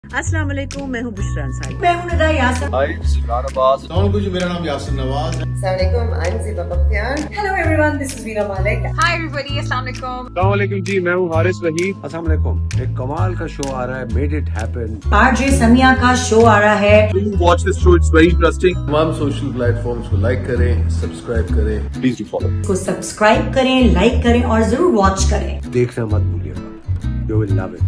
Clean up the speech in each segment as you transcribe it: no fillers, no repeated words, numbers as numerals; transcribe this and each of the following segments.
अस्सलाम वालेकुम, मैं हूँ बुशरा अंसारी। मैं हूं नदा यासिन। हाय सिमरान अब्बास। मेरा नाम यासिर नवाज है। अस्सलामुअलैकुम, I am Zeeba Bakhtiyar. Hello everyone, this is Veena Malik. Hi everybody, अस्सलाम वालेकुम। अस्सलाम वालेकुम जी, मैं हूँ हारिस वहीद। अस्सलाम वालेकुम। एक कमाल का शो आ रहा है, made it happen. RJ Samiya का शो आ रहा है। Please watch this show, it's very interesting. तमाम सोशल प्लेटफॉर्म्स को लाइक करें, सब्सक्राइब करें। Please do follow. इसको सब्सक्राइब करें, लाइक करें और जरूर वॉच करें। देखना मत भूलिएगा, यू विल लव इट।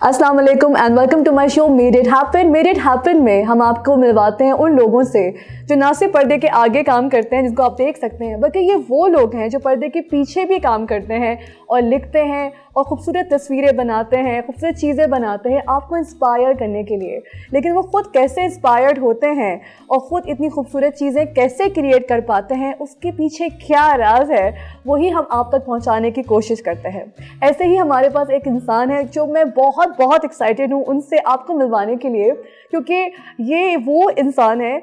अस्सलाम वालेकुम and welcome to my show made it happen. Made it happen में हम आपको मिलवाते हैं उन लोगों से जो ना सिर्फ पर्दे के आगे काम करते हैं जिसको आप देख सकते हैं, बल्कि ये वो लोग हैं जो पर्दे के पीछे भी काम करते हैं और लिखते हैं और ख़ूबसूरत तस्वीरें बनाते हैं, खूबसूरत चीज़ें बनाते हैं आपको इंस्पायर करने के लिए। लेकिन वो ख़ुद कैसे इंस्पायर्ड होते हैं और ख़ुद इतनी खूबसूरत चीज़ें कैसे क्रिएट कर पाते हैं, उसके पीछे क्या राज है, वही हम आप तक पहुंचाने की कोशिश करते हैं। ऐसे ही हमारे पास एक इंसान है जो मैं बहुत एक्साइटेड हूँ उनसे आपको मिलवाने के लिए, क्योंकि ये वो इंसान है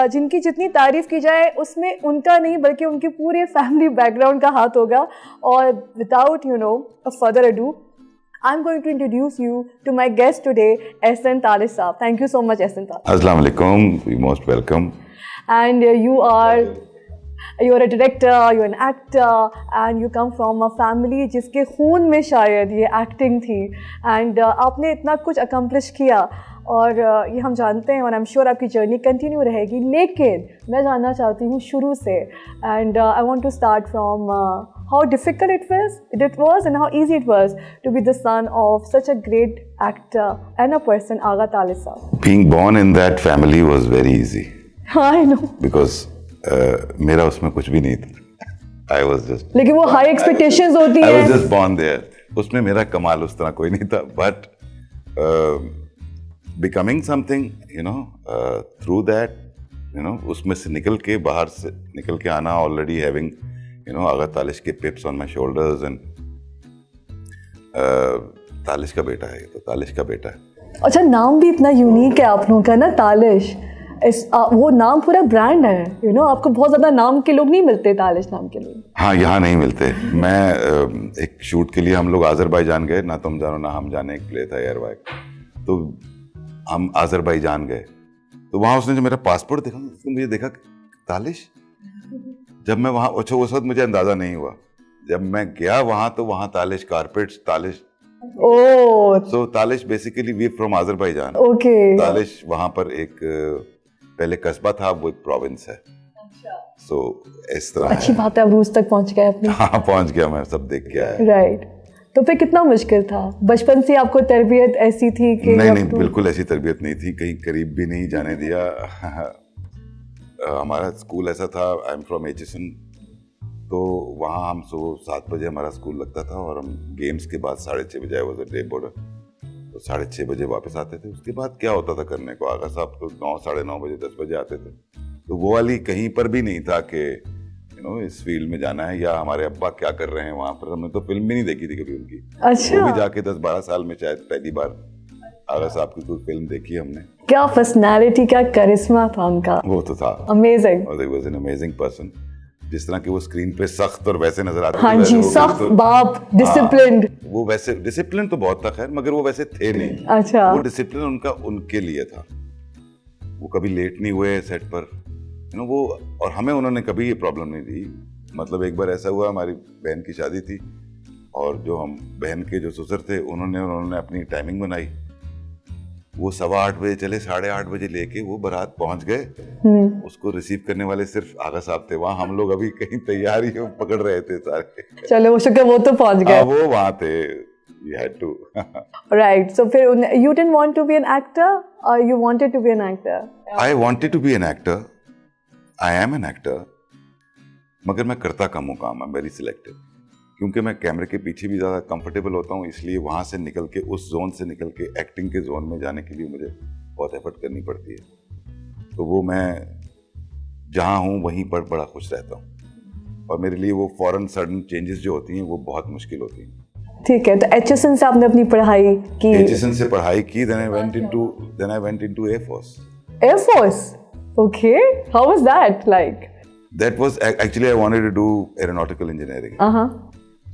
जिनकी जितनी तारीफ़ की जाए उसमें उनका नहीं बल्कि उनके पूरे फैमिली बैकग्राउंड का हाथ होगा। और without further ado, I'm going to introduce you to my guest today, Ehsan Talish Saab. Thank you so much, Ehsan Talish. Assalamu alaikum. You're most welcome. And you're a director, you're an actor, and you come from a family जिसके खून में शायद ये acting थी, and आपने इतना कुछ accomplish किया और ये हम जानते हैं और आई एम श्योर आपकी जर्नी कंटिन्यू रहेगी। लेकिन मैं जानना चाहती हूँ शुरू से, and I want to start from how difficult it was and how easy it was to be the son of such a great actor and a person, Agha Talish Saab. Being born in that family was very easy. I know. Because मेरा उसमें कुछ भी नहीं था. I was just. लेकिन वो high expectations होती हैं. I was just born there. उसमें मेरा कमाल उस तरह कोई नहीं था. But becoming something, through that, उसमें से निकल के बाहर से निकल के आना, already having Agha Talish के pips on my shoulders and Talish का बेटा है, तो तालिश का बेटा है। अच्छा, नाम भी इतना यूनिक है आप लोगों का ना, तालिश। वो नाम पूरा ब्रांड है, आपको बहुत ज़्यादा नाम के लोग नहीं मिलते तालिश नाम के लोग। हाँ, यहाँ नहीं मिलते। मैं एक शूट के लिए हम लोग आज़रबाईजान गए, ना तुम जानो ना हम जाने, एक प्ले था एयरवाइक, तो हम आज़रबाईजान गए, तो वहाँ उसने जो मेरा पासपोर्ट देखा, उसने मुझे देखा तालिश। जब मैं वहाँ, अच्छा उस वक्त मुझे अंदाजा नहीं हुआ, जब मैं गया वहाँ तो वहाँ Talish carpets, Talish. So Talish basically we from Azerbaijan. Okay. Talish वहाँ पर एक पहले कस्बा था, वो एक प्रोविंस है। सो इस तरह अच्छी बात है, अब रूस तक पहुँच गए अपनी। हाँ, पहुँच गया, मैं सब देख के आया। राइट। तो फिर कितना मुश्किल था? बचपन से आपको तरबियत ऐसी थी कि? नहीं, बिल्कुल ऐसी तरबियत नहीं थी, कहीं करीब भी नहीं जाने दिया। हमारा स्कूल ऐसा था, आई एम फ्रॉम एचिसन, तो वहाँ हम सुबह 7 बजे हमारा स्कूल लगता था और हम गेम्स के बाद 6:30 बजे, I was a day border, तो 6:30 बजे वापस आते थे। उसके बाद क्या होता था करने को, आगा साहब तो 9, साढ़े 9 बजे, 10 बजे आते थे, तो वो वाली कहीं पर भी नहीं था कि इस फील्ड में जाना है या हमारे अब्बा क्या कर रहे हैं वहाँ पर। हमने तो फिल्म भी नहीं देखी थी कभी उनकी। अच्छा। वो भी जाके 10-12 साल में शायद पहली बार आगा साहब की कोई फिल्म देखी हमने। क्या पर्सनालिटी, क्या करिश्मा था उनका। वो तो था अमेजिंग। और he was an amazing person। जिस तरह की वो स्क्रीन पे सख्त और वैसे नजर आते थे। हाँ जी, सख्त बाप, डिसिप्लिन्ड। वो वैसे डिसिप्लिन तो बहुत था खैर, मगर वो वैसे थे नहीं। अच्छा। वो डिसिप्लिन उनका उनके लिए था, वो कभी लेट नहीं हुए सेट पर, वो, और हमें उन्होंने कभी ये प्रॉब्लम नहीं दी। मतलब एक बार ऐसा हुआ, हमारी बहन की शादी थी और जो हम बहन के जो ससुर थे उन्होंने अपनी टाइमिंग बनाई, वो 8:15 बजे चले, 8:30 बजे लेके वो बारात पहुंच गए। उसको रिसीव करने वाले सिर्फ आगा साहब थे वहाँ, हम लोग अभी कहीं तैयारी पकड़ रहे थे सारे। चलो वो शुक्र, वो तो पहुंच गए। वो वहाँ थे, we had to। Right, so फिर you didn't want to be an actor or you wanted to be an actor? I wanted to be an actor, I am an actor, मगर मैं करता कम हूँ काम, I'm very selective, क्योंकि मैं कैमरे के पीछे भी ज़्यादा कंफर्टेबल होता हूँ, इसलिए वहाँ से निकल के, उस जोन से निकल के एक्टिंग के जोन में जाने के लिए मुझे बहुत एफर्ट करनी पड़ती है। तो वो मैं जहाँ हूँ वहीं पर बड़ा खुश रहता हूँ, और मेरे लिए वो फॉरन सडन चेंजेस जो होती हैं वो बहुत मुश्किल होती हैं। ठीक है, तो HSN से आपने अपनी पढ़ाई की? HSN से पढ़ाई की, then I went into Air Force. Air Force? Okay. How was that like? That was actually I wanted to do aeronautical engineering.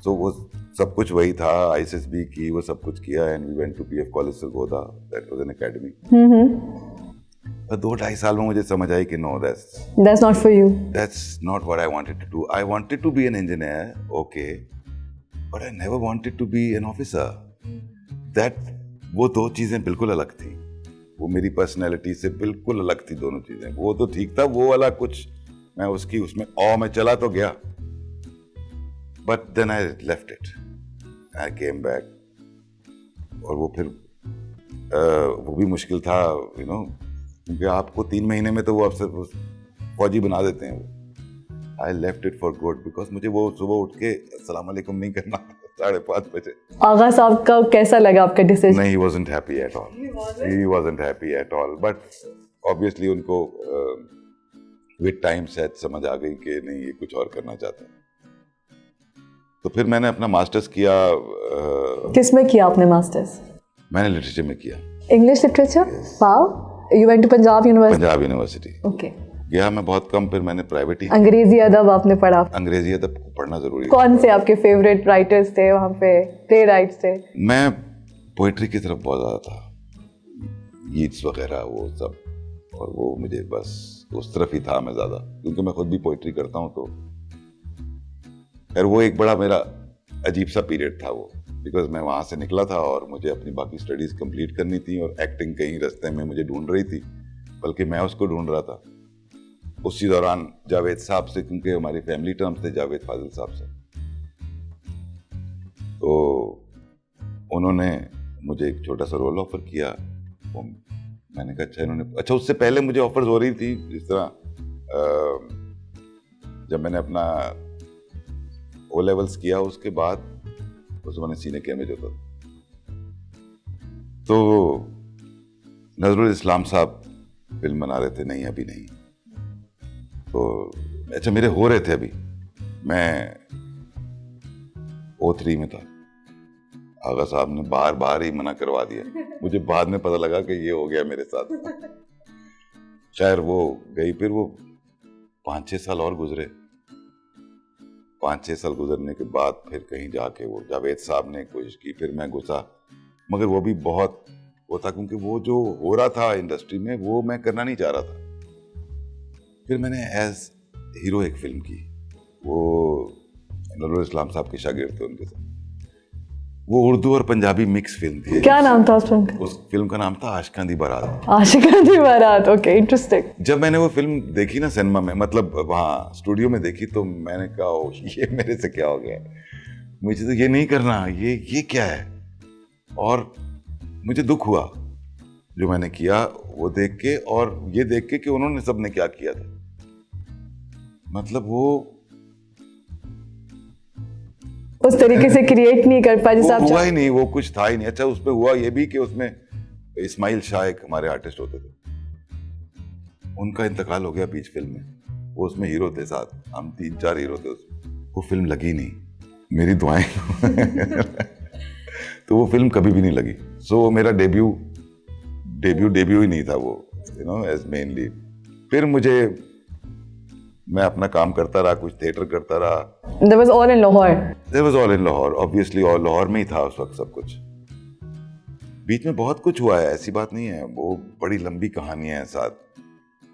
So वो सब कुछ वही था, ISSB की, वो सब कुछ किया, and we went to PF College Sargodha. That was an academy. पर 2-2.5 साल में मुझे समझ आई कि no, that's not for you. That's not what I wanted to do. I wanted to be an engineer, okay, but I never wanted to be an officer. वो दो चीजें बिल्कुल अलग थी. वो मेरी पर्सनैलिटी से बिल्कुल अलग थी दोनों चीजें. वो तो ठीक था, वो वाला कुछ मैं उसमें में चला तो गया. But then I left it. I came back. और वो फिर वो भी मुश्किल था, you know, क्योंकि आपको 3 महीने में तो वो आपसे फौजी बना देते हैं. I left it for good because मुझे वो सुबह उठ के अस्सलाम वालेकुम नहीं करना 5:30 बजे. आगा साहब का कैसा लगा आपका डिसीजन? नहीं, he wasn't happy at all. He wasn't happy at all. But obviously उनको with time शायद समझ आ गई कि नहीं, ये कुछ और करना चाहते हैं. तो फिर मैंने अपना मास्टर्स किया. किसमें किया आपने मास्टर्स? मैंने लिटरेचर में किया. English literature? Wow. You went to Punjab university? Punjab university. Okay. गया मैं बहुत कम, फिर मैंने प्राइवेट ही. अंग्रेजी अदब आपने पढ़ा? अंग्रेजी अदब पढ़ना जरूरी है. कौन से आपके फेवरेट राइटर्स थे वहाँ पे, प्ले राइटर्स थे? मैं पोइट्री की तरफ बहुत ज़्यादा था, यीट्स वगैरह वो सब, और वो मुझे बस उस तरफ ही था मैं ज़्यादा, क्योंकि मैं खुद भी पोइट्री करता हूँ. तो खैर वो एक बड़ा मेरा अजीब सा पीरियड था वो, बिकॉज मैं वहाँ से निकला था और मुझे अपनी बाकी स्टडीज़ कंप्लीट करनी थी, और एक्टिंग कहीं रास्ते में मुझे ढूंढ रही थी, बल्कि मैं उसको ढूंढ रहा था. उसी दौरान जावेद साहब से, क्योंकि हमारी फैमिली टर्म्स थे जावेद फाजिल साहब से, तो उन्होंने मुझे एक छोटा सा रोल ऑफर किया. तो मैंने कहा अच्छा उससे पहले मुझे ऑफर्स हो रही थी, जिस तरह जब मैंने अपना O लेवल्स किया, उसके बाद उस मैंने सीने कैमे जो था, तो नजरुल इस्लाम साहब फिल्म बना रहे थे, नहीं अभी नहीं. तो अच्छा मेरे हो रहे थे अभी, मैं O3 में था. आगा साहब ने बार ही मना करवा दिया. मुझे बाद में पता लगा कि ये हो गया मेरे साथ. खैर वो गई, फिर वो 5-6 साल और गुजरे. 5-6 साल गुजरने के बाद फिर कहीं जाके वो जावेद साहब ने कोशिश की, फिर मैं घुसा, मगर वो भी बहुत वो था, क्योंकि वो जो हो रहा था इंडस्ट्री में वो मैं करना नहीं चाह रहा था. फिर मैंने एज हीरो एक फिल्म की, वो नजरुल इस्लाम साहब के शागिर्द थे उनके साथ. वो उर्दू और पंजाबी मिक्स फिल्म थी. क्या नाम था उस फिल्म का? उस फिल्म का नाम था आशिकां दी बारात. आशिकां दी बारात. Okay, interesting. जब मैंने वो फिल्म देखी ना सिनेमा में, मतलब वहाँ स्टूडियो में देखी, तो मैंने कहा ये मेरे से क्या हो गया, मुझे तो ये नहीं करना, ये क्या है. और मुझे दुख हुआ जो मैंने किया वो देख के, और ये देख के कि उन्होंने सबने क्या किया था. मतलब वो उस तरीके से क्रिएट नहीं कर पाए जैसे आप हुआ ही नहीं, वो कुछ था ही नहीं. अच्छा उसमें हुआ ये भी कि उसमें इस्माइल शाह एक हमारे आर्टिस्ट होते थे, उनका इंतकाल हो गया बीच फिल्म में. वो उसमें हीरो थे, साथ हम 3-4 हीरो थे उसमें. वो फिल्म लगी नहीं, मेरी दुआएं तो वो फिल्म कभी भी नहीं लगी. सो मेरा डेब्यू ही नहीं था वो, you know, as main lead. फिर मैं अपना काम करता रहा, कुछ थिएटर करता रहा. That was all in Lahore. That was all in Lahore, obviously, और लाहौर में ही था उस वक्त सब कुछ. बीच में बहुत कुछ हुआ है, ऐसी बात नहीं है. वो बड़ी लंबी कहानी है साथ,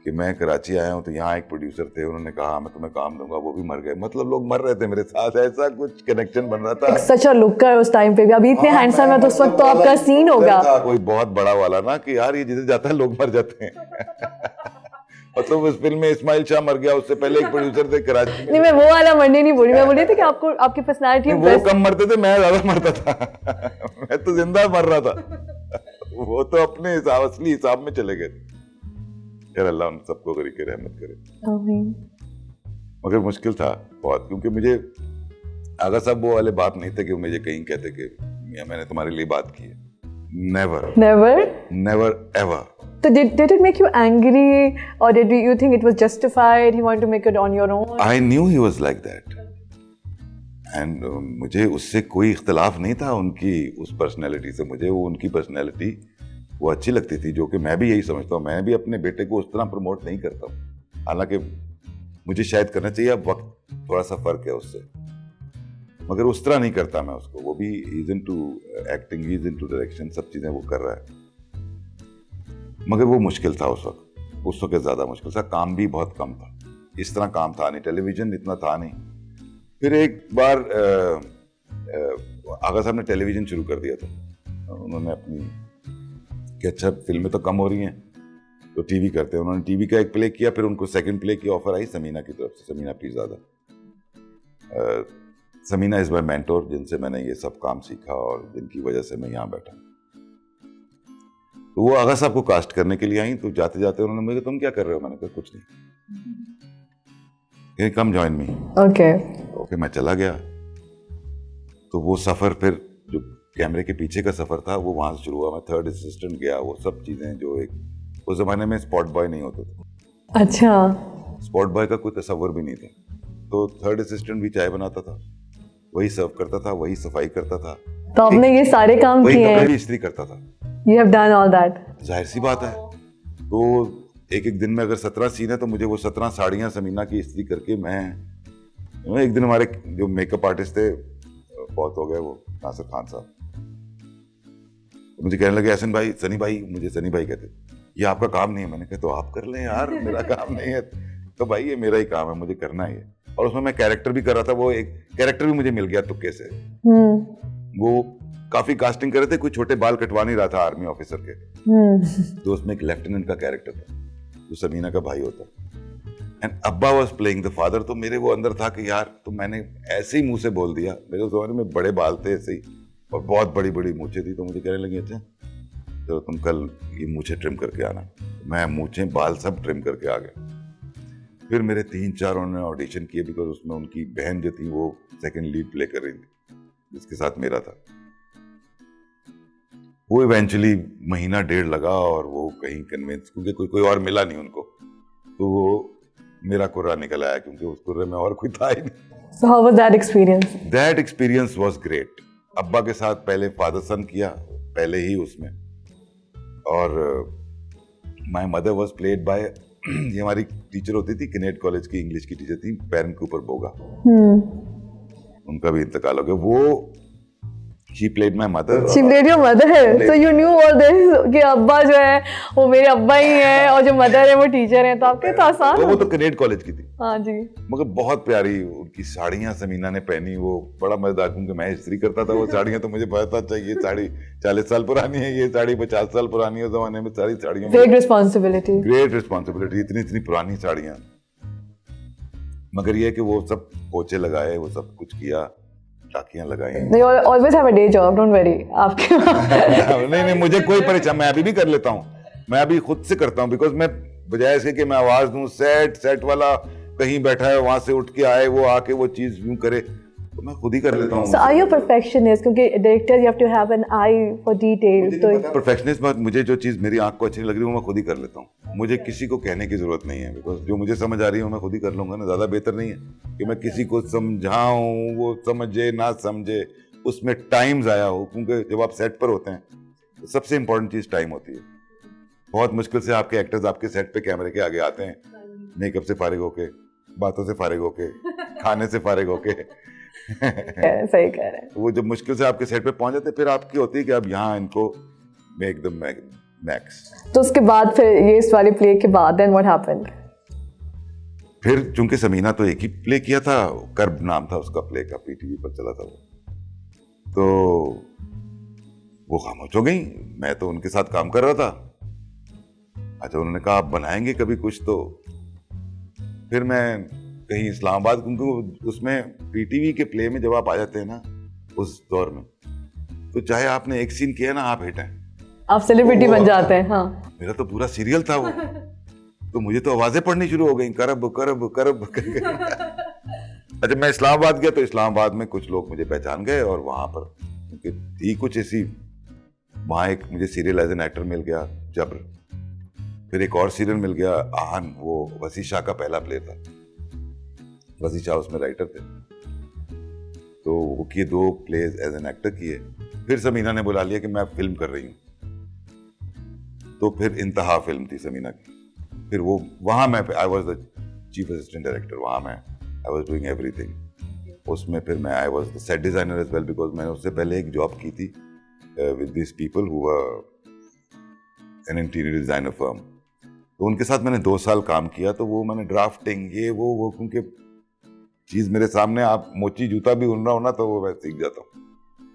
कि मैं कराची आया हूँ तो यहाँ एक प्रोड्यूसर थे, उन्होंने कहा मैं तुम्हें काम दूंगा, वो भी मर गए. मतलब लोग मर रहे थे मेरे साथ, ऐसा कुछ कनेक्शन बन रहा था. सच अ लुकर उस टाइम पे भी. अभी इतने हैंडसम है तो उस वक्त तो आपका सीन होगा कोई बहुत बड़ा वाला ना, कि यार ये जिधर जाता है लोग मर जाते हैं. मतलब उस फिल्म में इस्माइल शाह मर गया, उससे पहले एक प्रोड्यूसर थे कराची में. नहीं, मैं वो वाला मरने नहीं बोली, मैं बोली थी कि आपको आपकी पर्सनालिटी वो कम मरते थे, मैं ज्यादा मरता था. मैं तो जिंदा मर रहा था. वो तो अपने हिसाब, असली हिसाब में चले गए. यार अल्लाह उन सबको गरीब के रहमत करे. मगर मुश्किल था बहुत, क्योंकि मुझे आगा साहब वो वाले बात नहीं थे कि मुझे कहीं कहते कि मियां मैंने तुम्हारे लिए बात की है. never ever. So did it make you angry, or did you think it was justified? He wanted to make it on your own? I knew he was like that. And मुझे उससे कोई इख्तलाफ नहीं था उनकी उस पर्सनैलिटी से। मुझे वो उनकी पर्सनैलिटी वो अच्छी लगती थी, जो कि मैं भी यही समझता हूँ। मैं भी अपने बेटे को उस तरह प्रमोट नहीं करता हूँ, हालांकि मुझे शायद करना चाहिए, अब वक्त थोड़ा सा फ़र्क है उससे, मगर उस तरह नहीं करता मैं उसको। वो भी is into acting, is into direction, सब चीज़ें वो कर रहा है। मगर वो मुश्किल था उस वक्त ज़्यादा मुश्किल था। काम भी बहुत कम था, इस तरह काम था नहीं, टेलीविज़न इतना था नहीं। फिर एक बार आगा साहब ने टेलीविज़न शुरू कर दिया था। उन्होंने अपनी कि अच्छा फिल्में तो कम हो रही हैं तो टीवी करते हैं। उन्होंने टीवी का एक प्ले किया, फिर उनको सेकंड प्ले की ऑफर आई समीना की तरफ से, Samina Peerzada. Samina is my mentor, जिनसे मैंने ये सब काम सीखा और जिनकी वजह से मैं यहाँ बैठा। तो वो आगा साहब को कास्ट करने के लिए आई, तो जाते जाते उन्होंने मुझे, तुम क्या कर रहे हो? मैंने कहा कुछ नहीं, कम जॉइन मी। ओके, मैं चला गया। तो वो सफ़र फिर जो कैमरे के पीछे का सफ़र था वो वहाँ से शुरू हुआ। मैं थर्ड असिस्टेंट गया, वो सब चीज़ें जो एक उस ज़माने में स्पॉट बॉय नहीं होते थे। अच्छा, स्पॉट बॉय का कोई तस्वर भी नहीं था। तो थर्ड असिस्टेंट भी चाय बनाता था, वही सर्व करता था, वही सफाई करता था। तो आपने ये सारे काम वही किए कपड़े हैं? भी इस्त्री करता था। You have done all that. जाहिर सी बात है। तो एक एक दिन में अगर 17 सीन है तो मुझे वो 17 साड़ियाँ समीना की इस्त्री करके मैं एक दिन हमारे जो मेकअप आर्टिस्ट थे बहुत हो गए, वो नासिर खान साहब, तो मुझे कहने लगे एहसन भाई, सनी भाई, मुझे सनी भाई कहते, ये आपका काम नहीं है। मैंने कहा तो आप कर लें यार, मेरा काम नहीं है। तो भाई ये मेरा ही काम है, मुझे करना ही है। और उसमें मैं कैरेक्टर भी कर रहा था, वो एक कैरेक्टर भी मुझे मिल गया तुक्के से। वो काफी कास्टिंग कर रहे थे, कोई छोटे बाल कटवा नहीं रहा था आर्मी ऑफिसर के। तो उसमें एक लेफ्टिनेंट का कैरेक्टर था जो समीना का भाई होता, एंड अब्बा वाज प्लेइंग द फादर। तो मेरे वो अंदर था कि यार, तो मैंने ऐसे ही मुंह से बोल दिया। मेरे उस जमाने में बड़े बाल थे ऐसे ही और बहुत बड़ी बड़ी मूछें थी। तो मुझे कहने लगी अच्छा तो तुम कल ये मूछें ट्रिम करके आना। मैं मूछें बाल सब ट्रिम करके आ गया। फिर मेरे 3-4 उन्होंने ऑडिशन किए, बिकॉज उसमें उनकी बहन जो थी वो सेकंड लीड प्ले कर रही थी, जिसके साथ मेरा था। वो इवेंचुअली महीना डेढ़ लगा और वो कहीं कन्विंस, क्योंकि कोई और मिला नहीं उनको, तो वो मेरा कुर्रा निकल आया, क्योंकि उस कुर्रे में और कोई था ही नहीं। So how was that experience? That experience was great. अब्बा के साथ पहले फादर सन किया, पहले ही उसमें, और my mother was played by ये हमारी टीचर होती थी, किनेट कॉलेज की इंग्लिश की टीचर थी, पैरन कूपर बोगा। उनका भी इंतकाल हो गया। वो she played my mother. She played your mother. So you knew all this कि अब्बा जो है वो मेरे अब्बा ही हैं और जो मदर है वो टीचर हैं, तो आपके तो आसान। वो तो किनेट कॉलेज की थी। हाँ जी। मगर बहुत प्यारी उनकी साड़ियाँ समीना ने पहनी, वो बड़ा मजेदार, क्योंकि मैं इस्त्री करता था वो साड़ियाँ, तो मुझे पता था ये साड़ी 40 साल पुरानी है, ये साड़ी 50 साल पुरानी है। उस जमाने में सारी साड़ियाँ Great responsibility. ग्रेट रिस्पॉन्सिबिलिटी, इतनी पुरानी साड़ियाँ। मगर ये कि वो सब पोछे लगाए, वो सब कुछ किया, टाकियां लगाई। You always have a day job, don't worry. आपके नहीं, मुझे कोई परेशान, मैं अभी भी कर लेता हूँ, मैं अभी खुद से करता हूँ, बिकॉज मैं बजाय इसके कि मैं आवाज दूं, सेट वाला कहीं बैठा है वहां से उठ के आए, वो आके वो चीज यूं करे, तो मैं खुद ही कर लेता हूँ। So are you a perfectionist? क्योंकि director you have to have an eye for details. तो परफेक्शनिस्ट, मुझे जो चीज मेरी आंख को अच्छी लग रही है वो मैं खुद ही कर लेता हूँ। मुझे किसी को कहने की जरूरत नहीं है, बिकॉज जो मुझे समझ आ रही है मैं खुद ही कर लूंगा ना। ज्यादा बेहतर नहीं है कि मैं किसी को समझाऊं, वो समझे ना समझे, उसमें टाइम जाया हो। क्योंकि जब आप सेट पर होते हैं तो सबसे इंपॉर्टेंट चीज टाइम होती है। बहुत मुश्किल से आपके एक्टर्स आपके सेट पे कैमरे के आगे आते हैं, मेकअप से फारिग होके, बातों से फारिग होके, खाने से फारिग होके। सही कह रहे हैं। वो जब मुश्किल से आपके सेट पे पहुंच जाते, फिर आपकी होती है कि अब यहाँ इनको मेक द मैक्स। तो उसके बाद फिर ये इस वाली प्ले के बाद देन व्हाट हैपेंड? फिर चूंकि समीना तो एक ही प्ले किया था, कर्ब नाम था उसका प्ले का, पीटीवी पर चला था वो, तो वो खामोश हो गई। मैं तो उनके साथ काम कर रहा था। अच्छा, उन्होंने कहा आप बनाएंगे कभी कुछ, तो फिर मैं कहीं इस्लामाबाद, क्योंकि उसमें पीटीवी के प्ले में जब आप आ जाते हैं ना उस दौर में, तो चाहे आपने एक सीन किया ना, आप हिट हैं, आप सेलिब्रिटी बन जाते हैं। हाँ, मेरा तो पूरा सीरियल था वो। तो मुझे तो आवाजें पढ़नी शुरू हो गई, करब करब करब। अच्छा, मैं इस्लामाबाद गया तो इस्लामाबाद में कुछ लोग मुझे पहचान गए, और वहां पर क्योंकि थी कुछ ऐसी, वहां एक मुझे सीरियल एज एन एक्टर मिल गया, जब्र। फिर एक और सीरियल मिल गया, आहन, वो वसी शाह का पहला प्ले था। वसी शाह उसमें राइटर थे। तो वो किए 2 प्लेज एज एन एक्टर किए। फिर समीना ने बुला लिया कि मैं फिल्म कर रही हूँ, तो फिर इंतहा फिल्म थी समीना की। फिर वो वहाँ मैं I was the chief assistant director, वहाँ मैं आई वॉज डूइंग एवरीथिंग। उसमें फिर मैं I was the set designer as well, because मैंने उससे पहले एक जॉब की थी with this people who were an interior designer firm. तो उनके साथ मैंने 2 साल काम किया। तो वो मैंने ड्राफ्टिंग ये वो क्योंकि चीज मेरे सामने आप मोची जूता भी उन रहा हो ना, तो वो मैं सीख जाता हूँ।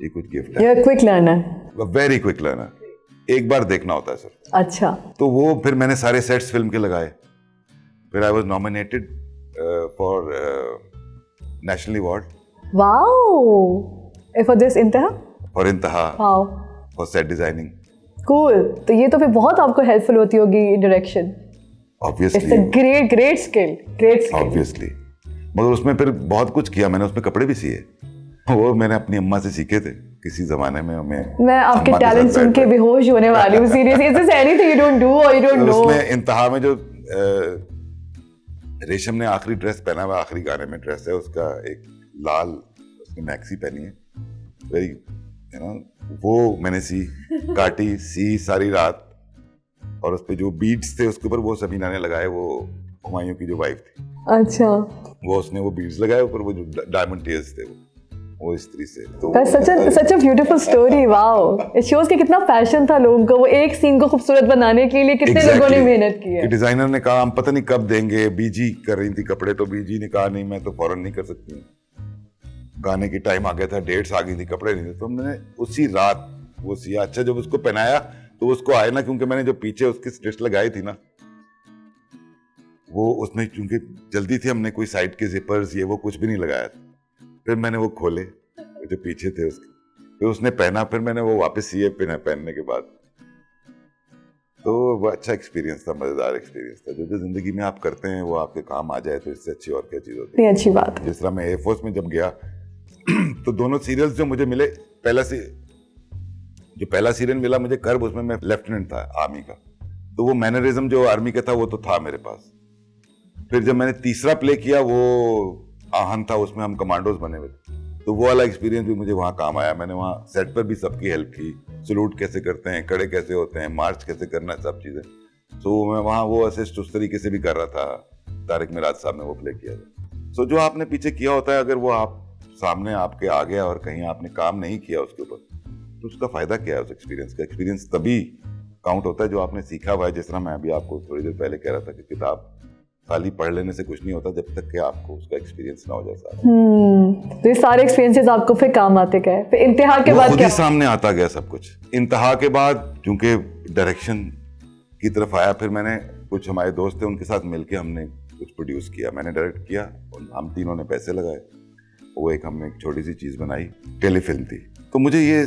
ये कुछ गिफ्ट है। Quick learner. Very quick learner, एक बार देखना होता है सर। अच्छा। तो वो फिर मैंने सारे सेट्स फिल्म के लगाए। फिर I was nominated for national award. Wow, for this इंतहा। फॉर इंतहा। Wow. For set designing. Cool. तो ये तो फिर बहुत आपको हेल्पफुल होती होगी direction. Obviously. It's a great skill, great skill. Obviously. मगर उसमें फिर बहुत कुछ किया मैंने, उसमें कपड़े भी सिए। वो मैंने अपनी अम्मा से सीखे थे किसी जमाने में। मैं आपके टैलेंट सुन के बेहोश होने वाली हूँ seriously. Is this anything you don't do और यू डोंट नो? उसमें इंतहा में जो रेशम ने आखिरी ड्रेस पहना हुआ, आखिरी गाने में ड्रेस है उसका, एक लाल उसने मैक्सी पहनी है, वेरी यू नो, वो मैंने काटी सारी रात। और उस पे जो बीड्स थे उसके ऊपर वो समीना ने लगाए, वो हुमायूं की जो वाइफ थी। अच्छा। वो उसने वो बीड्स लगाए ऊपर, वो जो डायमंड टीयर्स थे वो स्त्री से। तो such a beautiful story. Wow, it shows कि कितना पैशन था लोगों को वो एक सीन को खूबसूरत बनाने के लिए, कितने लोगों ने मेहनत की है। डिजाइनर ने कहा हम पता नहीं कब देंगे, बीजी कर रही थी कपड़े, तो बीजी ने कहा नहीं मैं तो फौरन नहीं कर सकती हूँ, गाने की टाइम आ गया था, डेट्स आ गई थी, कपड़े नहीं थे। तो हमने उसी रात वो सिया। अच्छा जब उसको पहनाया तो उसको आए ना, क्योंकि मैंने जो पीछे उसकी स्टिच लगाई थी ना, वो उसमें चूंकि जल्दी थी, हमने कोई साइड के जिपर्स ये वो कुछ भी नहीं लगाया था। फिर मैंने वो खोले जो पीछे थे उसके, फिर उसने पहना, फिर मैंने वो वापस सिए पहनने के बाद। तो वो अच्छा एक्सपीरियंस था, मजेदार एक्सपीरियंस था। जो जिंदगी में आप करते हैं वो आपके काम आ जाए तो इससे अच्छी और क्या चीज होती है। अच्छी बात। जिस तरह मैं एयरफोर्स में जब गया तो दोनों सीरियल्स जो मुझे मिले, पहला सीरियल मिला मुझे कर्ब, उसमें मैं लेफ्टिनेंट था आर्मी का, तो वो मैनरिज्म जो आर्मी का था वो तो था मेरे पास। फिर जब मैंने तीसरा प्ले किया वो आहन था, उसमें हम कमांडोज बने हुए थे, तो वो वाला एक्सपीरियंस भी मुझे वहाँ काम आया। मैंने वहाँ सेट पर भी सबकी हेल्प की, सलूट कैसे करते हैं, खड़े कैसे होते हैं, मार्च कैसे करना है, सब चीज़ें। तो मैं वहाँ वो असिस्ट उस तरीके से भी कर रहा था। तारिक मिराज साहब ने वो प्ले किया था। सो जो आपने पीछे किया होता है, अगर वो आप सामने आपके आ गया और कहीं आपने काम नहीं किया उसके ऊपर, तो उसका फायदा क्या है उस एक्सपीरियंस का? एक्सपीरियंस तभी काउंट होता है जो आपने सीखा हुआ है। जिस तरह मैं अभी आपको थोड़ी देर पहले कह रहा था कि किताब खाली पढ़ लेने से कुछ नहीं होता जब तक कि आपको उसका एक्सपीरियंस ना हो जाए सारा। तो ये सारे एक्सपीरियंसेस आपको फिर काम आते गए। फिर इंतहा के बाद क्या? सामने आता गया सब कुछ। इंतहा के बाद क्योंकि डायरेक्शन की तरफ आया, फिर मैंने कुछ हमारे दोस्त थे उनके साथ मिलके हमने कुछ प्रोड्यूस किया, मैंने डायरेक्ट किया और हम तीनों ने पैसे लगाए। वो हमने एक छोटी सी चीज बनाई, टेलीफिल्म थी। तो मुझे ये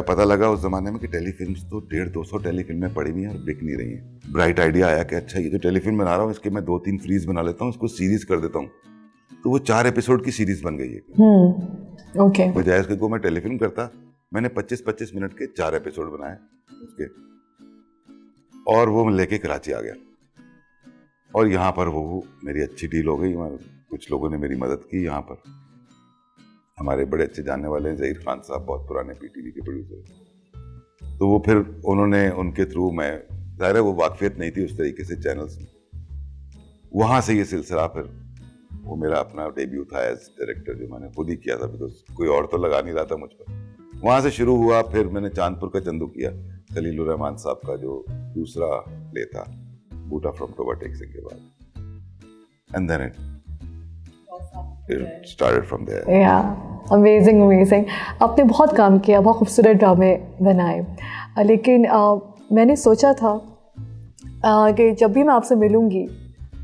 पता लगा उस जमाने में कि टेलीफिल्म्स तो 150-200 टेलीफिल्में पड़ी हुई हैं और बिक नहीं रही हैं। ब्राइट आइडिया आया कि अच्छा ये जो टेलीफिल्म बना रहा हूँ इसके मैं 2-3 फ्रीज बना लेता हूँ, इसको सीरीज कर देता हूँ। तो वो 4 एपिसोड की सीरीज बन गई है। ओके। बजाय इसके को मैं टेलीफिल्म करता, मैंने 25-25 मिनट के 4 एपिसोड बनाए उसके, और वो लेके कराची आ गया। और यहाँ पर वो मेरी अच्छी डील हो गई। कुछ लोगों ने मेरी मदद की। यहाँ पर हमारे बड़े अच्छे जानने वाले ज़हीर खान साहब, बहुत पुराने पीटीवी के प्रोड्यूसर। तो वो फिर उन्होंने उनके थ्रू, मैं ज़ाहिर है वो वाकफियत नहीं थी उस तरीके से चैनल्स में, वहाँ से ये सिलसिला फिर वो मेरा अपना डेब्यू था एज डायरेक्टर, जो मैंने खुद ही किया था, बिकॉज कोई और तो लगा नहीं रहा था मुझ पर। वहाँ से शुरू हुआ। फिर मैंने चांदपुर का चंदू किया, खलीलुर रहमान साहब का जो दूसरा प्ले था, बूटा फ्रॉम टोबा टेक सिंह के बाद, and then it started from there. Yeah amazing amazing. आपने बहुत काम किया, बहुत खूबसूरत ड्रामे बनाए, लेकिन मैंने सोचा था कि जब भी मैं आपसे मिलूँगी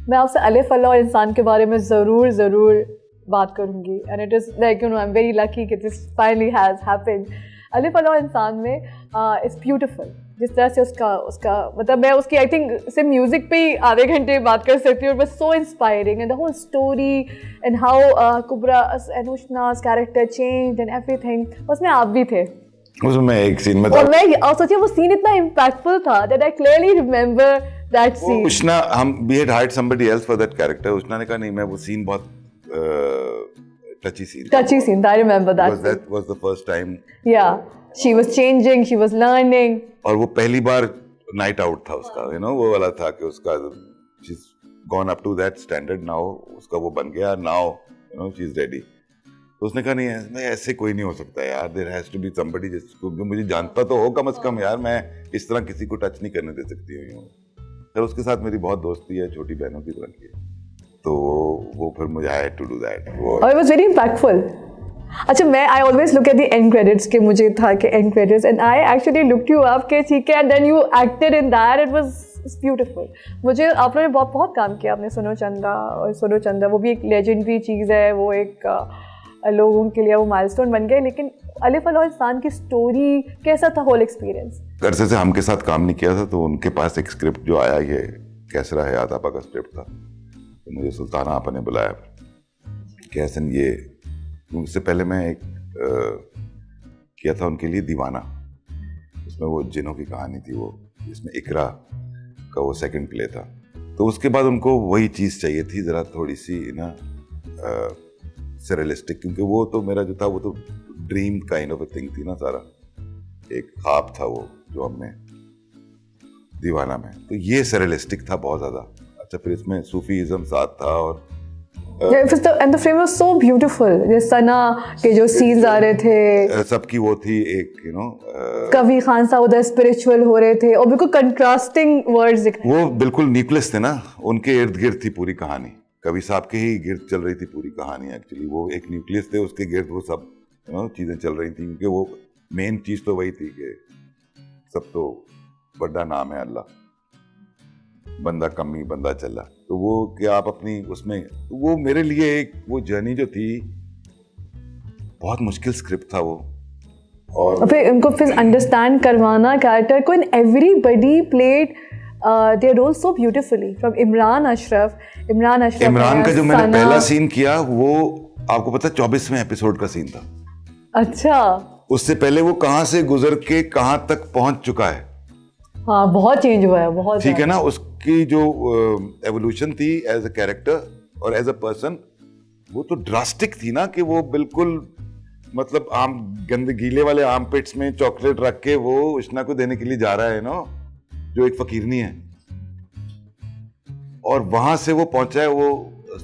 मैं आपसे अलिफ अल्लाह और इंसान के बारे में ज़रूर बात करूँगी। And it is like you know I am very lucky कि दिस फाइनली हैज़ हैपेंड। अलिफ अल्लाह और इंसान में इट्स ब्यूटिफुल। जिस तरह से उसका मतलब मैं उसकी आई थिंक सिर्फ म्यूज़िक पे ही आधे घंटे बात कर सकती हूँ, but so inspiring and the whole story and how Kubra and Ushna's character change and everything. उसमें आप भी थे उसमें एक सीन में, और मैं सोचिए वो सीन इतना इम्पैक्टफुल था that I clearly remember that scene. Ushna, हम we had hired somebody else for that character. Ushna ने कहा नहीं, मैं वो सीन बहुत touchy scene Touchy scene. I remember that. that was the first time. Yeah, she was changing, she was learning. और वो पहली बार नाइट आउट था उसका, यू नो, वो वाला था कि उसका she's gone up to that standard now, उसका वो बन गया now, you know, she's ready. तो उसने कहा नहीं ऐसे कोई नहीं हो सकता यार, there has to be somebody जिसको जो मुझे जानता तो हो कम से कम यार, मैं इस तरह किसी को टच नहीं करने दे सकती हूँ। फिर उसके साथ मेरी बहुत दोस्ती है, छोटी बहनों की तरह की, तो वो फिर मुझे I had to do that. और it was very impactful. अच्छा, मैं I always look at the end credits के मुझे था कि end credits and I actually looked you up के ठीक है, and then you acted in that. It was beautiful. मुझे आप लोगों ने बहुत काम किया आपने सोनू चंदा, और सोनू चंदा वो भी एक लेजेंडरी चीज़ है, वो एक लोगों के लिए वो माइलस्टोन बन गए। लेकिन अलिफ और इंसान की स्टोरी कैसा था, होल एक्सपीरियंस? अरसे से हम के साथ काम नहीं किया था, तो उनके पास एक स्क्रिप्ट जो आया, ये कैसरा हयात आपा का स्क्रिप्ट था, तो मुझे सुल्ताना आपा ने बुलाया कि हसन ये, उससे पहले मैं एक किया था उनके लिए दीवाना, उसमें वो जिनों की कहानी थी, वो जिसमें इकरा का वो सेकंड प्ले था, तो उसके बाद उनको वही चीज़ चाहिए थी, ज़रा थोड़ी सी ना सरेलिस्टिक, क्योंकि वो तो मेरा जो था वो तो dream kind of a thing थी ना, सारा एक ख्वाब था वो जो हमने दीवाना में, तो ये सरेलिस्टिक था बहुत ज़्यादा। अच्छा, फिर इसमें सूफीज़म साथ था, और and the frame was so beautiful. ये सना के जो सीन्स आ रहे थे, सबकी वो थी एक, यू नो, कभी खान साहब उधर स्पिरिचुअल हो रहे थे और बिल्कुल कंट्रास्टिंग वर्ड्स दिख रहे वो बिल्कुल न्यूक्लियस थे ना, उनके इर्द गिर्द थी पूरी कहानी, कवि साहब के ही गिर्द चल रही थी पूरी कहानी। एक्चुअली वो एक न्यूक्लियस थे, उसके गिर्द वो सब, यू नो, चीज़ें चल रही थी, क्योंकि वो मेन चीज़ तो वही थी कि सब तो बड़ा नाम है अल्लाह, बंदा कमी बंदा चला, तो वो कि आप अपनी उसमें, तो वो मेरे लिए एक वो जर्नी जो थी, बहुत मुश्किल स्क्रिप्ट था वो, और फिर उनको फिर अंडरस्टैंड करवाना कैरेक्टर को, and everybody played their role so beautifully, from Imran Ashraf का जो मैंने पहला सीन किया, वो आपको पता है 24वें एपिसोड का सीन था। अच्छा, उससे पहले वो कहाँ से गुजर के कहाँ तक पहुंच चुका है। हाँ, बहुत चेंज हुआ है, बहुत, ठीक है ना, उसकी जो एवोल्यूशन थी एज अ कैरेक्टर और एज अ पर्सन, वो तो ड्रास्टिक थी ना, कि वो बिल्कुल मतलब आम गंदे गीले वाले आम पिट्स में चॉकलेट रख के वो उष्णा को देने के लिए जा रहा है ना, जो एक फकीरनी है, और वहां से वो पहुंचा है वो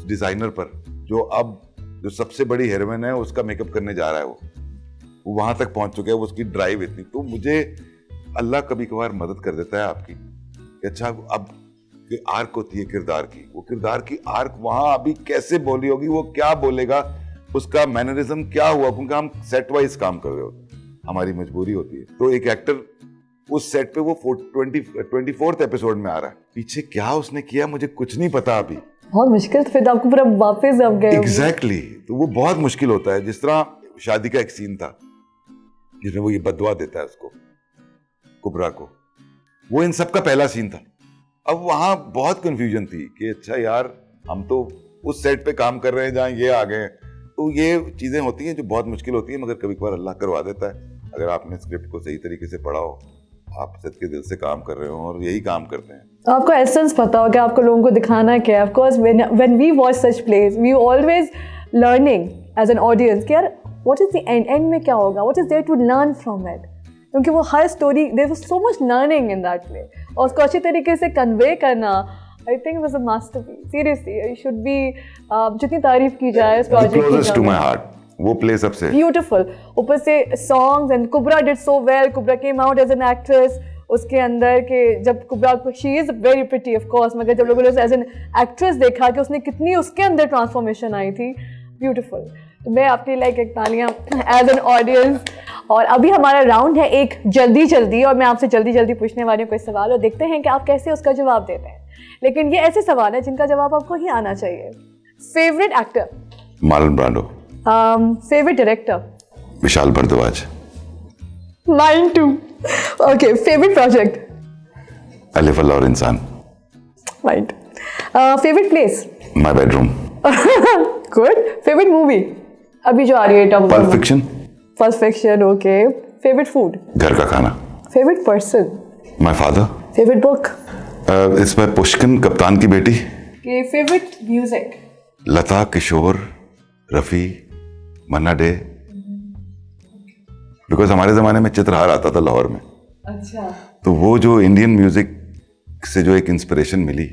डिजाइनर पर, जो अब जो सबसे बड़ी हीरोइन है उसका मेकअप करने जा रहा है, वो वहां तक पहुंच चुका है, वो उसकी ड्राइव इतनी। तो मुझे अल्लाह कभी कभार मदद कर देता है आपकी, अच्छा अब आर्क होती है किरदार की, वो किरदार की आर्क वहां अभी कैसे बोली होगी, वो क्या बोलेगा, उसका मैनरिज्म क्या हुआ, क्योंकि हम सेट वाइज काम कर रहे होते हैं, हमारी मजबूरी होती है। तो एक एक्टर उस सेट पे वो 24th एपिसोड में आ रहा है, पीछे क्या उसने किया मुझे कुछ नहीं पता अभी, बहुत मुश्किल, फिर तो आपको पूरा वापस अब गए। एग्जैक्टली, तो वो बहुत मुश्किल होता है। जिस तरह शादी का एक सीन था जिसमें वो ये बदुआ देता है उसको, कुबरा को, वो इन सब का पहला सीन था। अब वहां बहुत कंफ्यूजन थी कि अच्छा यार, हम तो उस सेट पे काम कर रहे हैं जहां ये आ गए, तो ये चीजें होती हैं जो बहुत मुश्किल होती है, मगर कभी कभार अल्लाह करवा देता है, अगर आपने स्क्रिप्ट को सही तरीके से पढ़ा हो, आप सच के दिल से काम कर रहे हो, और यही काम करते हैं। तो आपको एसेंस पता हो कि आपको लोगों को दिखाना क्या है। Of course when we watch such place we always learning as an audience कि यार व्हाट इज द एंड में क्या होगा, what is there to learn from it, क्योंकि वो हर story there was so much learning in that play, और उसको अच्छी तरीके से कन्वे करना, I think it was a masterpiece. Seriously you should be, जितनी तारीफ की जाए इस प्रोजेक्ट की, क्लोजेस्ट टू माय हार्ट वो प्ले सबसे ब्यूटीफुल, ऊपर से songs, and Kubra did so well, Kubra came out as an actress उसके अंदर के, जब कुबरा को, she is very pretty of course, मगर जब लोगों ने एज एन एक्ट्रेस देखा कि उसने कितनी उसके अंदर ट्रांसफॉर्मेशन आई थी, ब्यूटीफुल। तो मैं आपके लाइक एक तालियां एज एन ऑडियंस। और अभी हमारा राउंड है एक जल्दी, और मैं आपसे जल्दी पूछने वाली हूँ कोई सवाल, और देखते हैं कि आप कैसे उसका जवाब देते हैं। लेकिन ये ऐसे सवाल है जिनका जवाब आपको ही आना चाहिए। Favourite actor? Marlon Brando. Favourite director? Vishal Bhardwaj. Mine too. Okay, favourite project? Alif Allah Aur Insaan. Right. Favourite place? My bedroom. Good. Favourite movie अभी जो आ रही है top? Pulp Fiction. Pulp Fiction, okay. Favourite food? घर का खाना। Favourite person? My father. Favourite book? इसमें Pushkin, कप्तान की बेटी। Favourite music? Lata, Kishore, Rafi, Manna Dey, because हमारे ज़माने में चित्रहार आता था लाहौर में। अच्छा, तो वो जो इंडियन म्यूजिक से जो एक इंस्पिरेशन मिली,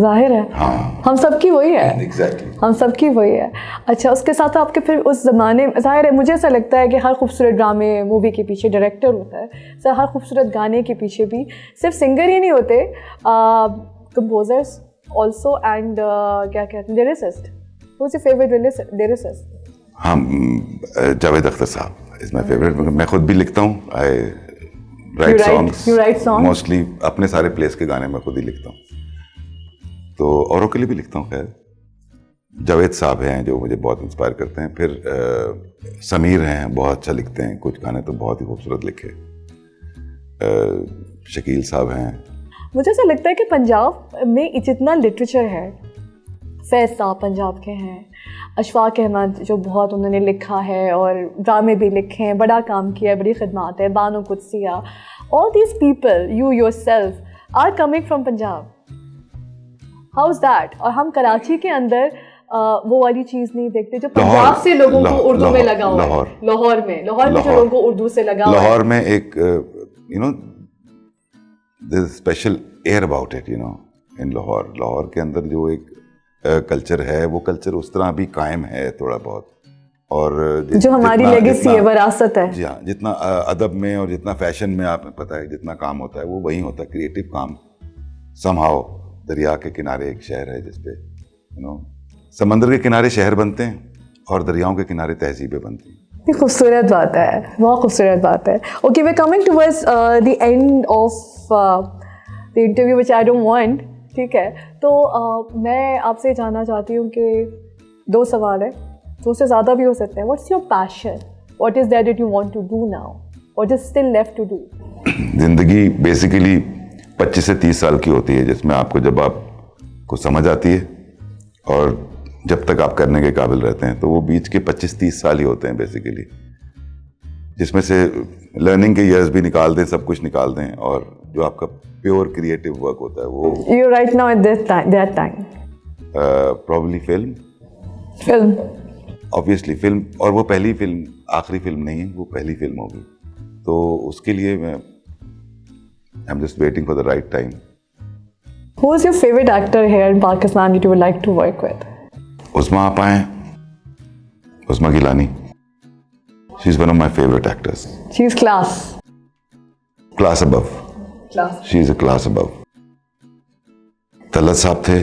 जाहिर है हाँ हम सबकी वही है, एग्जैक्टली। हम सबकी वही है। अच्छा, उसके साथ आपके फिर उस ज़माने में, जाहिर है मुझे ऐसा लगता है कि हर खूबसूरत ड्रामे मूवी के पीछे डायरेक्टर होता है, सर हर खूबसूरत गाने के पीछे भी सिर्फ सिंगर ही नहीं होते, कंपोजर्स ऑल्सो, एंड क्या कहते हैं, lyricist. Who's your favorite lyricist? हाँ, जावेद अख्तर साहब इज माई फेवरेट। मैं खुद भी लिखता हूँ, I write songs, you write songs? Mostly अपने सारे प्लेस के गाने मैं खुद ही लिखता हूँ, तो औरों के लिए भी लिखता हूँ। खैर, जावेद साहब हैं जो मुझे बहुत इंस्पायर करते हैं। फिर समीर हैं, बहुत अच्छा लिखते हैं, कुछ गाने तो बहुत ही खूबसूरत लिखे। शकील साहब हैं। मुझे ऐसा लगता है कि पंजाब में जितना लिटरेचर है, फैज़ साहब पंजाब के हैं, अशफाक अहमद जो बहुत उन्होंने लिखा है और ड्रामे भी लिखे हैं, बड़ा काम किया है, बड़ी खिदमत है, Bano Qudsia, all these people, you yourself are coming from Punjab. How is that? और हम कराची के अंदर वो वाली चीज़ नहीं देखते जो पंजाब से लोगों को उर्दू में लगा हुआ है। लाहौर में जो लोगों को उर्दू से लगा हुआ है। लाहौर में एक you know there is special air about it, you know, in Lahore. Lahore के अंदर जो एक कल्चर है, वो कल्चर उस तरह भी कायम है थोड़ा बहुत, और जो हमारी लेगेसी है, विरासत है। जी हाँ, जितना अदब में और जितना फैशन में आपको पता है जितना काम होता है वो वहीं होता है, क्रिएटिव काम। समहाउ दरिया के किनारे एक शहर है जिसपे यू नो समंदर के किनारे शहर बनते हैं और दरियाओं के किनारे तहजीबें बनती हैं। ये खूबसूरत बात है, बहुत खूबसूरत बात है। Okay, we coming towards the end of the interview which I don't want, ठीक है? तो मैं आपसे जानना चाहती हूँ कि 2 सवाल है, 2 से ज़्यादा भी हो सकते हैं। What's your passion? What is that you want to do now? What is still left to do? ज़िंदगी बेसिकली 25 से 30 साल की होती है, जिसमें आपको जब आपको समझ आती है और जब तक आप करने के काबिल रहते हैं, तो वो बीच के 25-30 साल ही होते हैं बेसिकली, जिसमें से लर्निंग के ईयर्स भी निकाल दें, सब कुछ निकाल दें, और जो आपका प्योर क्रिएटिव वर्क होता है वो you right now at that time probably film, obviously film, और वो पहली फिल्म, आखिरी फिल्म नहीं है, वो पहली फिल्म होगी। तो उसके लिए मैं I am just waiting for the right time. Who is your favorite actor here in Pakistan that you would like to work with? उस्मा आपा हैं, उस्मा Gilani. She is one of my favorite actors. She's class. Class above. Class. She is a class above. Talat साहब थे,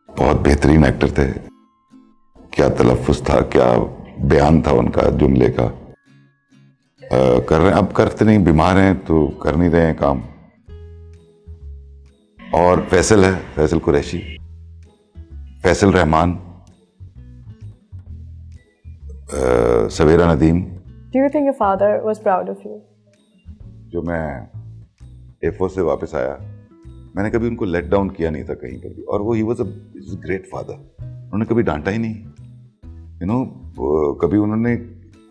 बहुत बेहतरीन actor थे। क्या तलफ़ुज़ था, क्या बयान था उनका जुमले का। कर रहे हैं, अब करते नहीं, बीमार हैं तो कर नहीं रहे हैं काम। और फैसल है, फैसल कुरैशी, फैसल रहमान, सवेरा Nadeem. Do you think your father was proud of you? जो मैं एफओ से वापस आया, मैंने कभी उनको लेट डाउन किया नहीं था कहीं पर भी, और वो he was a great father. उन्होंने कभी डांटा ही नहीं, यू नो, कभी उन्होंने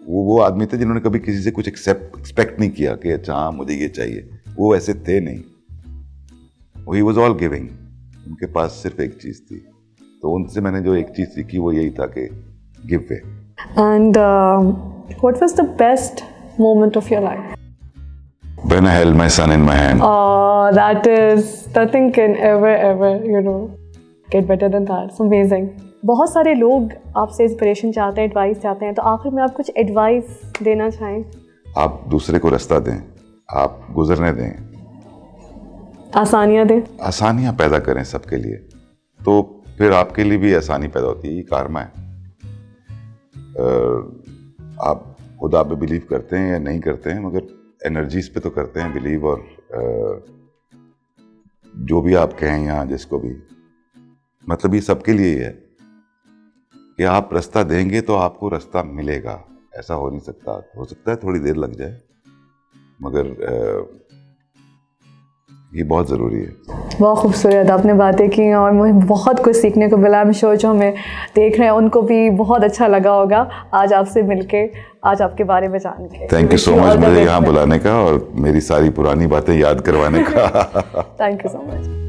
वो आदमी थे जिन्होंने कभी किसी से कुछ एक्सपेक्ट नहीं किया कि अच्छा हाँ मुझे ये चाहिए। वो ऐसे थे नहीं, ही वॉज ऑल गिविंग। उनके पास सिर्फ एक चीज़ थी, तो उनसे मैंने जो एक चीज़ सीखी वो यही था कि give way. And what was the best moment of your life? When I held my son in my hand. Oh, that is, nothing can ever, you know, get better than that. It's amazing. बहुत सारे लोग आपसे inspiration चाहते हैं, advice चाहते हैं, तो आखिर में आप कुछ एडवाइस देना चाहें? आप दूसरे को रास्ता दें, आप गुजरने दें, आसानियाँ दें, आसानियाँ पैदा करें सबके लिए, तो फिर आपके लिए भी आसानी पैदा होती है। ये कारमा है। आप खुदा पे बिलीव करते हैं या नहीं करते हैं, मगर एनर्जीज पे तो करते हैं बिलीव। और जो भी आप कहें यहाँ जिसको भी, मतलब ये सबके लिए ही है कि आप रास्ता देंगे तो आपको रास्ता मिलेगा। ऐसा हो नहीं सकता, हो सकता है थोड़ी देर लग जाए, मगर ये बहुत ज़रूरी है। बहुत खूबसूरत आपने बातें की और मुझे बहुत कुछ सीखने को मिला। मैं शो जो हमें देख रहे हैं उनको भी बहुत अच्छा लगा होगा आज आपसे मिलके, आज आपके बारे में जान के। थैंक यू सो मच मुझे यहाँ बुलाने का और मेरी सारी पुरानी बातें याद करवाने का। Thank you so much.